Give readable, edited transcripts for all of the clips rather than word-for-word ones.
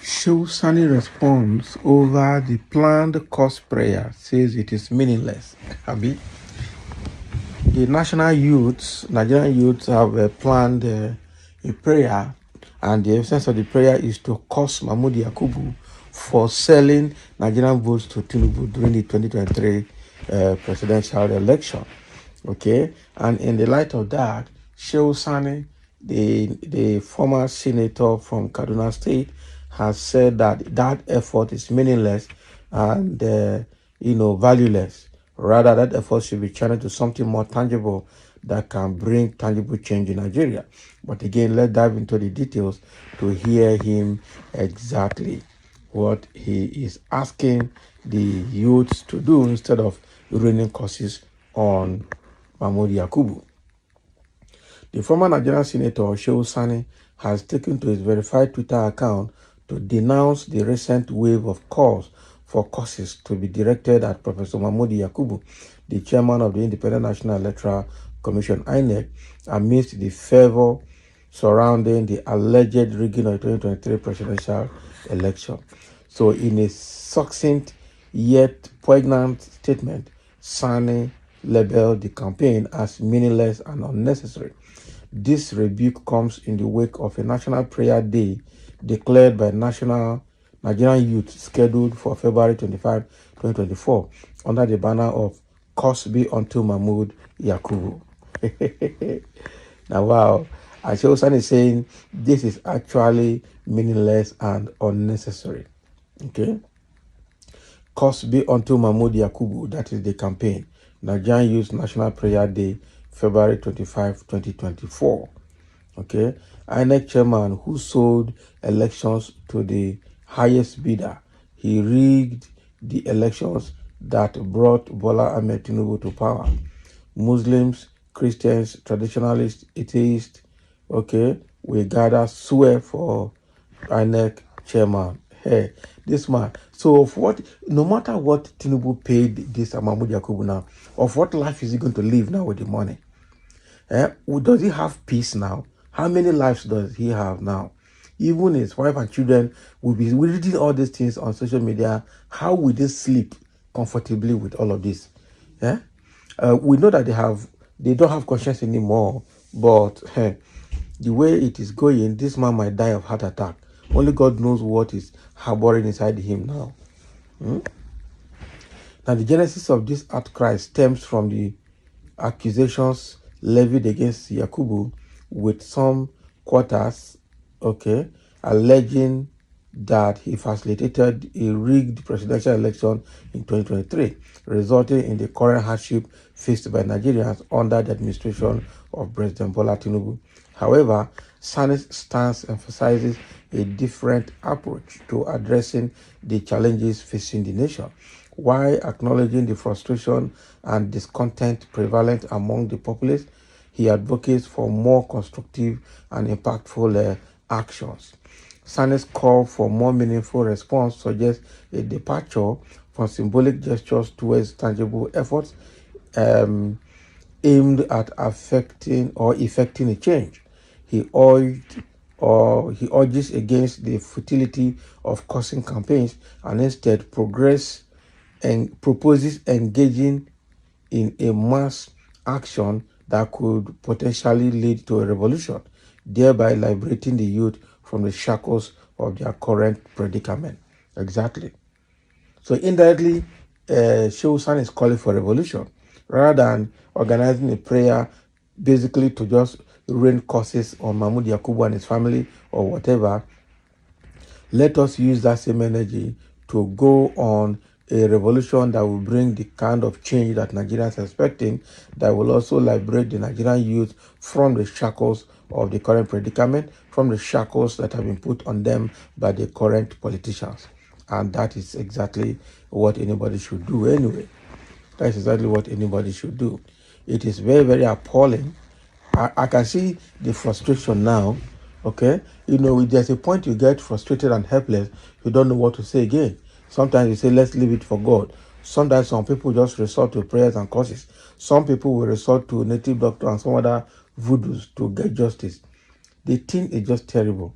CàųSè's response over the planned cost prayer says it is meaningless. Abi, the Nigerian youths have planned a prayer, and the essence of the prayer is to curse Mahmoud Yakubu for selling Nigerian votes to Tinubu during the 2023 presidential election. Okay, and in the light of that, CàųSè, the former senator from Kaduna State, has said that effort is meaninless and valueless. Rather, that effort should be channeled to something more tangible that can bring tangible change in Nigeria. But again, let's dive into the details to hear him exactly what he is asking the youths to do instead of raining curses on Mahmoud Yakubu. The former Nigerian senator CàųSè has taken to his verified Twitter account to denounce the recent wave of calls for curses to be directed at Professor Mahmoud Yakubu, the chairman of the Independent National Electoral Commission (INEC), amidst the fervor surrounding the alleged rigging of the 2023 presidential election. So, in a succinct yet poignant statement, Sani labeled the campaign as meaningless and unnecessary. This rebuke comes in the wake of a National Prayer Day declared by Nigerian youth scheduled for February 25, 2024 under the banner of "CàųSè be unto Mahmoud Yakubu." Now, wow. And CàųSè is saying this is actually meaningless and unnecessary. Okay? "CàųSè be unto Mahmoud Yakubu," that is the campaign. Nigerian Youth National Prayer Day, February 25, 2024. Okay? INEC chairman who sold elections to the highest bidder. He rigged the elections that brought Bola Ahmed Tinubu to power. Muslims, Christians, traditionalists, atheists, okay, we gather swear for INEC chairman. Hey, this man. So no matter what Tinubu paid this Mahmoud Yakubu now, of what life is he going to live now with the money? Does he have peace now? How many lives does he have now? Even his wife and children will be reading all these things on social media. How will they sleep comfortably with all of this? Yeah, we know that they don't have conscience anymore. But the way it is going, this man might die of heart attack. Only God knows what is harboring inside him now. Now, the genesis of this outcry stems from the accusations levied against Yakubu, with some quarters, okay, alleging that he facilitated a rigged presidential election in 2023, resulting in the current hardship faced by Nigerians under the administration of President Bola Tinubu. However, Sani's stance emphasizes a different approach to addressing the challenges facing the nation. While acknowledging the frustration and discontent prevalent among the populace, he advocates for more constructive and impactful actions. Sani's call for more meaningful response suggests a departure from symbolic gestures towards tangible efforts aimed at effecting a change. He urges against the futility of cursing campaigns and instead proposes engaging in a mass action that could potentially lead to a revolution, thereby liberating the youth from the shackles of their current predicament. Exactly. So indirectly, CàųSè is calling for revolution rather than organizing a prayer basically to just rain curses on Mahmoud Yakubu and his family or whatever. Let us use that same energy to go on a revolution that will bring the kind of change that Nigerians are expecting, that will also liberate the Nigerian youth from the shackles of the current predicament, from the shackles that have been put on them by the current politicians. And that is exactly what anybody should do anyway. That's exactly what anybody should do. It is very, very appalling. I can see the frustration now, okay? There's a point you get frustrated and helpless. You don't know what to say again. Sometimes you say, let's leave it for God. Sometimes some people just resort to prayers and curses. Some people will resort to native doctor and some other voodoos to get justice. The thing is just terrible.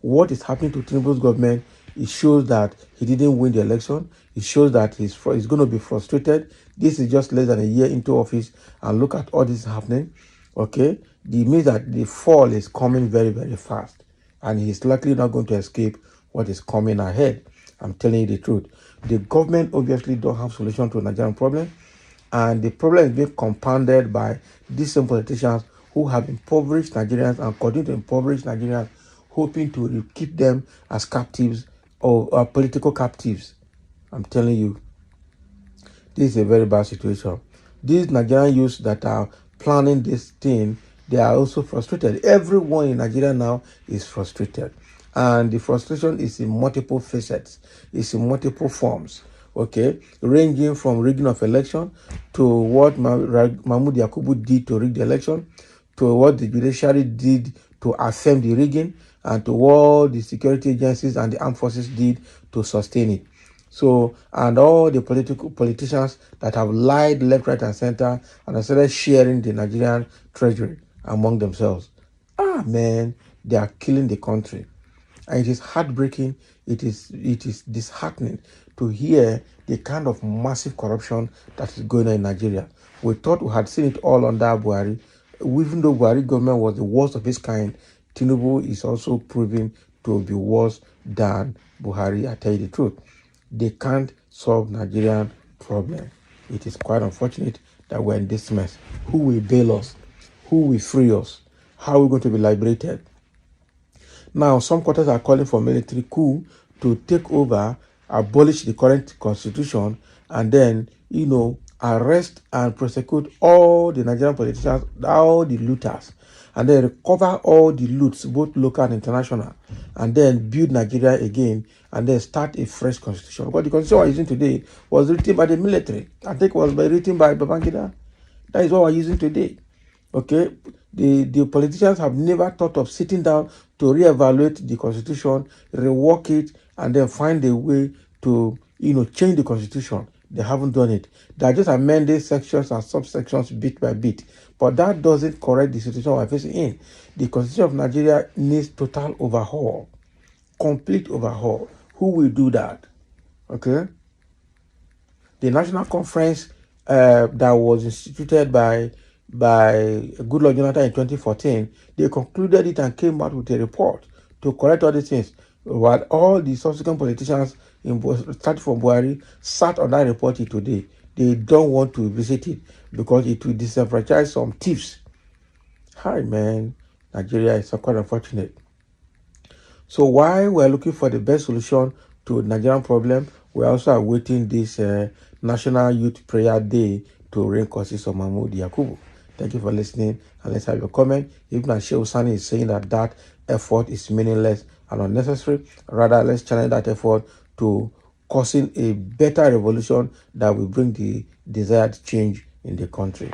What is happening to Tinubu's government It shows that he didn't win the election. It shows that he's going to be frustrated. This is just less than a year into office, and look at all this happening. Okay, it means that the fall is coming very, very fast, and he's likely not going to escape what is coming ahead. I'm telling you the truth. The government obviously don't have solution to the Nigerian problem, and the problem is being compounded by these same politicians who have impoverished Nigerians and continue to impoverish Nigerians, hoping to keep them as captives or political captives. I'm telling you, this is a very bad situation. These Nigerian youths that are planning this thing, they are also frustrated. Everyone in Nigeria now is frustrated. And the frustration is in multiple facets. It's in multiple forms. Okay, ranging from rigging of election to what Mahmoud Yakubu did to rig the election, to what the judiciary did to affirm the rigging, and to what the security agencies and the armed forces did to sustain it. So, and all the politicians that have lied left, right, and center and have started sharing the Nigerian treasury among themselves. Ah, man, they are killing the country. And it is heartbreaking, it is disheartening to hear the kind of massive corruption that is going on in Nigeria. We thought we had seen it all under Buhari. Even though Buhari government was the worst of its kind, Tinubu is also proving to be worse than Buhari. I tell you the truth. They can't solve Nigerian problem. It is quite unfortunate that we're in this mess. Who will bail us? Who will free us? How are we going to be liberated? Now, some quarters are calling for military coup to take over, abolish the current constitution, and then, arrest and prosecute all the Nigerian politicians, all the looters, and then recover all the loots, both local and international, and then build Nigeria again, and then start a fresh constitution. Because the constitution we're using today was written by the military. I think it was written by Babangida. That is what we're using today. Okay, the politicians have never thought of sitting down to reevaluate the constitution, rework it, and then find a way to, change the constitution. They haven't done it. They are just amending sections and subsections bit by bit. But that doesn't correct the situation we're facing in. The constitution of Nigeria needs total overhaul, complete overhaul. Who will do that? Okay. The national conference that was instituted by Goodluck Jonathan in 2014, they concluded it and came out with a report to correct all these things. While all the subsequent politicians, starting from Buhari, sat on that report today, they don't want to visit it because it will disenfranchise some thieves. Hi, man. Nigeria is quite unfortunate. So while we're looking for the best solution to the Nigerian problem, we're also awaiting this National Youth Prayer Day to reign justice of Mahmoud Yakubu. Thank you for listening, and let's have your comment. Even as Sheikh Sani is saying that effort is meaningless and unnecessary, rather let's channel that effort to causing a better revolution that will bring the desired change in the country.